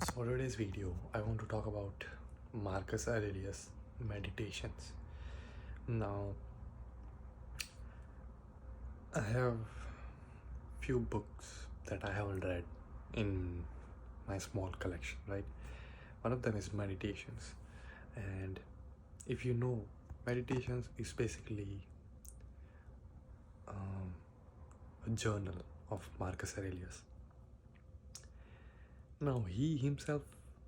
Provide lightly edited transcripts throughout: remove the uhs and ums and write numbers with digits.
For today's video, I want to talk about Marcus Aurelius Meditations. Now, I have few books that I haven't read in my small collection, right? One of them is Meditations, and if you know, Meditations is basically a journal of Marcus Aurelius. Now, he himself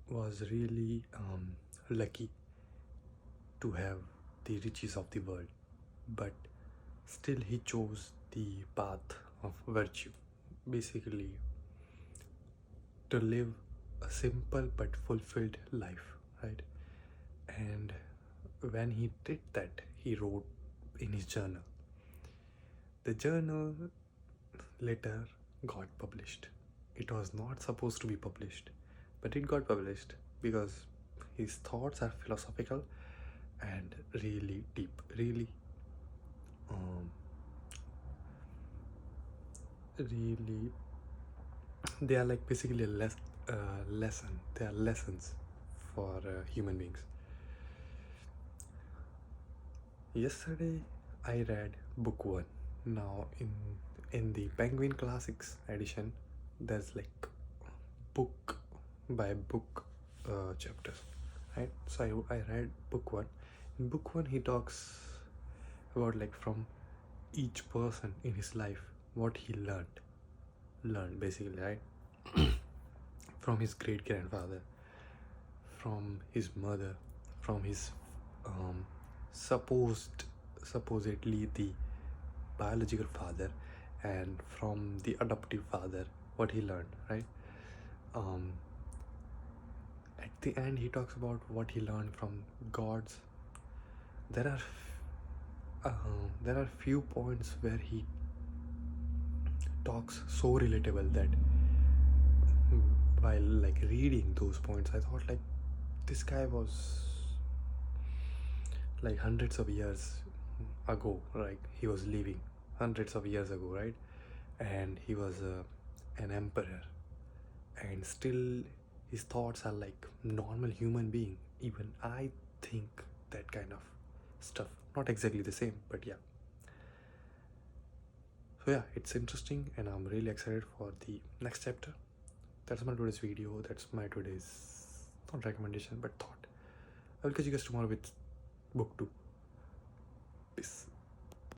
was really lucky to have the riches of the world, but still he chose the path of virtue, basically to live a simple but fulfilled life, right? And when he did that, he wrote in his journal. The journal later got published. It was not supposed to be published, but it got published because his thoughts are philosophical and really deep, um, really they are like basically a lesson. They are lessons for human beings. Yesterday I read book 1. Now in the Penguin Classics edition there's like book by book chapters, right? So I read book 1. In book 1 he talks about like from each person in his life what he learned basically, right? From his great grandfather, from his mother, from his um, supposedly the biological father, and from the adoptive father, what he learned, right? um, at the end he talks about what he learned from gods. There are there are few points where he talks so relatable that while like reading those points I thought like this guy was like hundreds of years ago, like he was living hundreds of years ago, right? And he was an emperor, and still his thoughts are like normal human being. Even I think that kind of stuff, not exactly the same, but yeah. So yeah, it's interesting and I'm really excited for the next chapter. That's my today's video. That's my today's not recommendation but thought. I will catch you guys tomorrow with book 2. Peace.